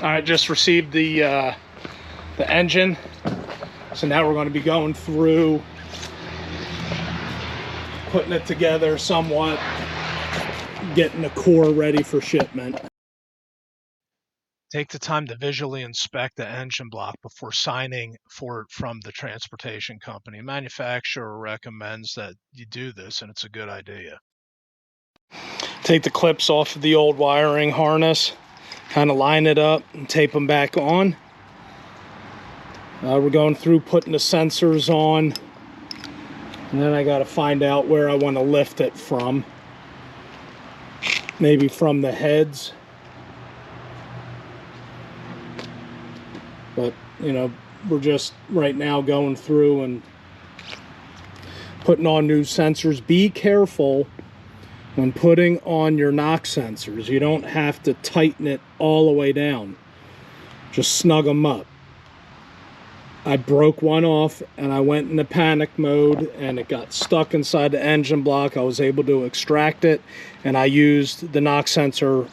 I just received the engine, so now we're going to be going through putting it together somewhat, getting the core ready for shipment. Take the time to visually inspect the engine block before signing for it from the transportation company. The manufacturer recommends that you do this, and it's a good idea. Take the clips off of the old wiring harness, kind of line it up and tape them back on. We're going through putting the sensors on, and then I got to find out where I want to lift it from. Maybe from the heads. But, you know, we're just right now going through and putting on new sensors. Be careful when putting on your knock sensors. You don't have to tighten it all the way down. Just snug them up. I broke one off and I went into panic mode and it got stuck inside the engine block. I was able to extract it, and I used the knock sensor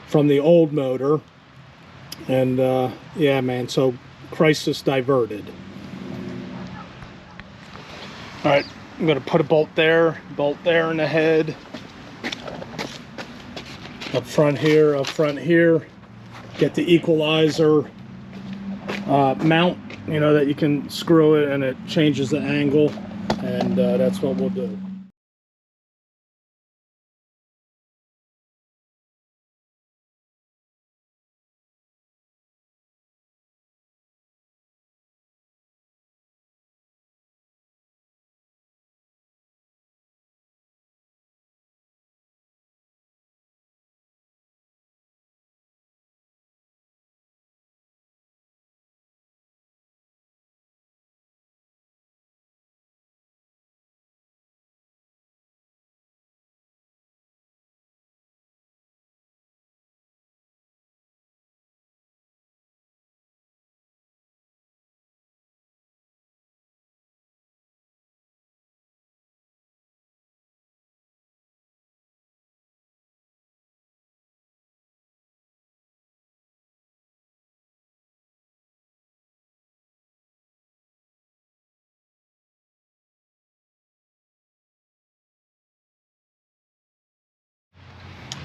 from the old motor. And yeah, man, so crisis diverted. All right, I'm gonna put a bolt there in the head. Up front here, get the equalizer mount, you know, that you can screw it and it changes the angle, and that's what we'll do.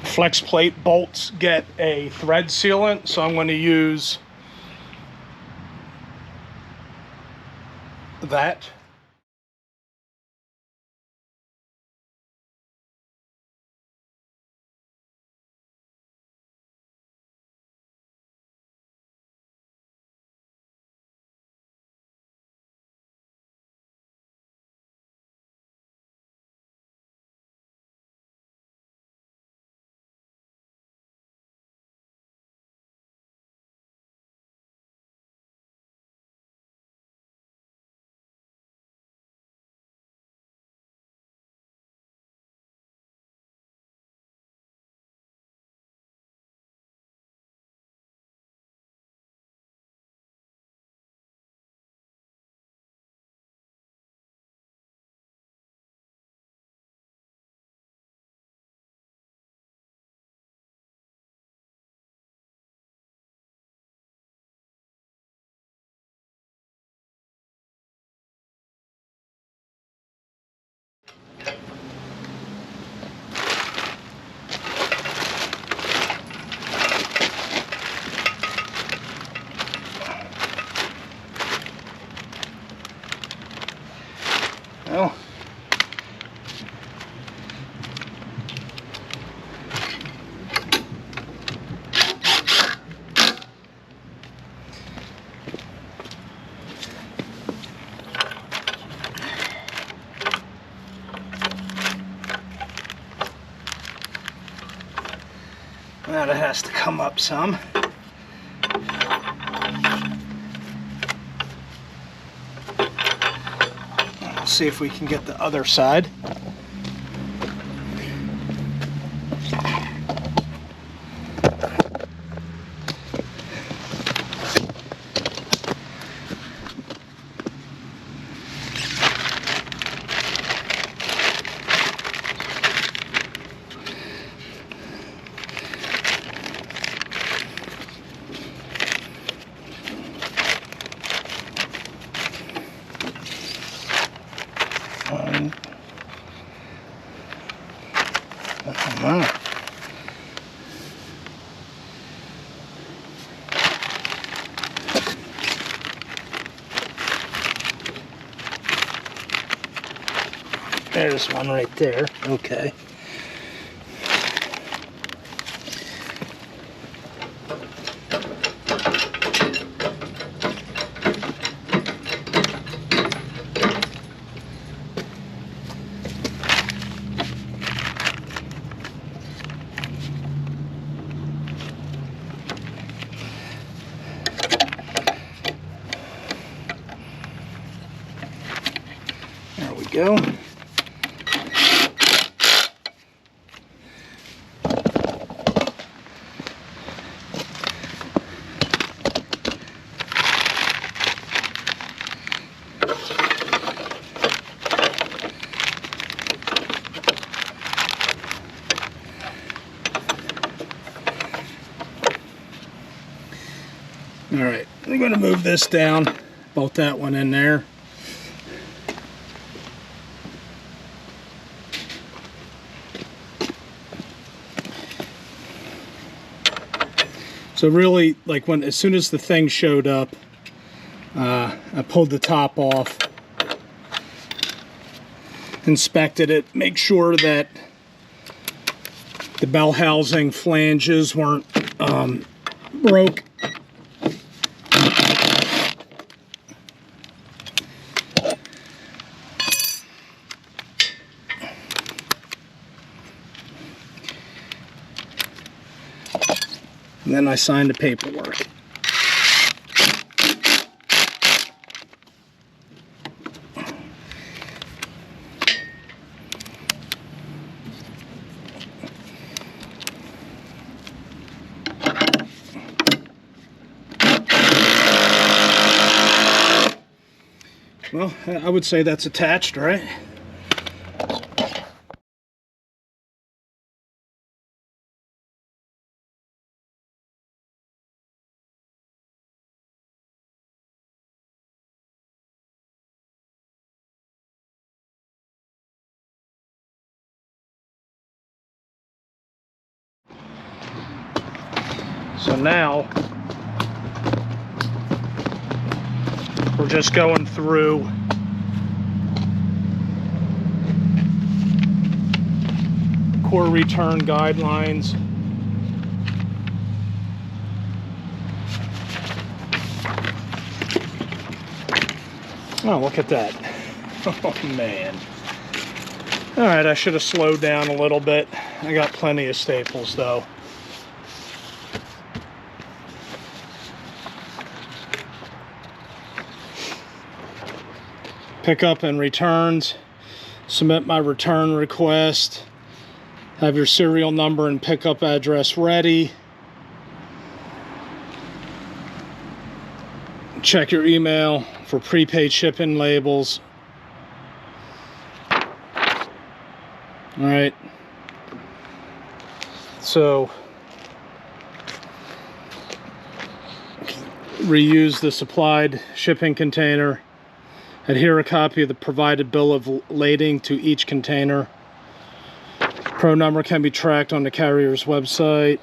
Flex plate bolts get a thread sealant, so I'm going to use that. Well, now it has to come up some. See if we can get the other side. There's one right there. Okay. There we go. All right, I'm going to move this down, bolt that one in there. So really, like as soon as the thing showed up, I pulled the top off, inspected it, make sure that the bell housing flanges weren't broke. And then I signed the paperwork. Well, I would say that's attached, right? So now we're just going through core return guidelines. Oh, look at that. Oh, man. All right, I should have slowed down a little bit. I got plenty of staples, though. Pickup and returns. Submit my return request. Have your serial number and pickup address ready. Check your email for prepaid shipping labels. All right. So reuse the supplied shipping container. Adhere a copy of the provided bill of lading to each container. Pro number can be tracked on the carrier's website.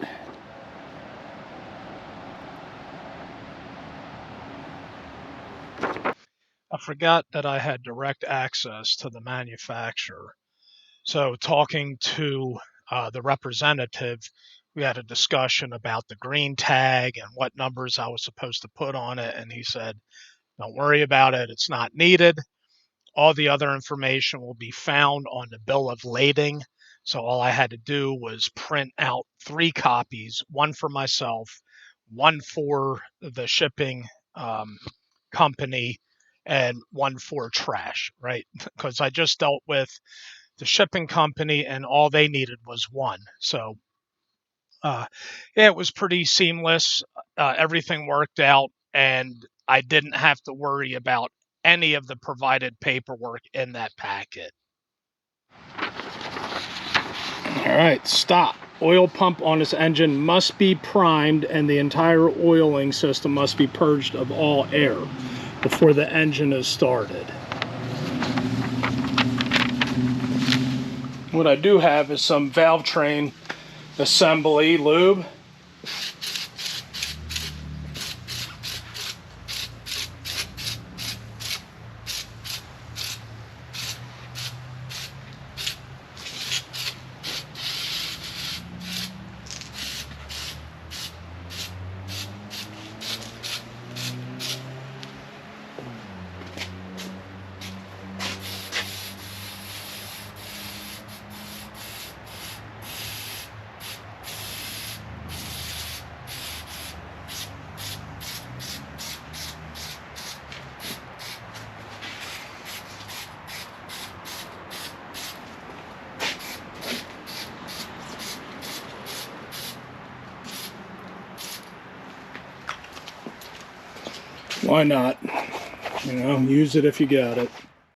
I forgot that I had direct access to the manufacturer. So talking to the representative, we had a discussion about the green tag and what numbers I was supposed to put on it. And he said, don't worry about it. It's not needed. All the other information will be found on the bill of lading. So all I had to do was print out 3 copies, one for myself, one for the shipping company, and one for trash, right? Because I just dealt with the shipping company and all they needed was one. So yeah, it was pretty seamless. Everything worked out, and I didn't have to worry about any of the provided paperwork in that packet. All right, stop. Oil pump on this engine must be primed, and the entire oiling system must be purged of all air before the engine is started. What I do have is some valve train assembly lube. Why not? You know, use it if you got it.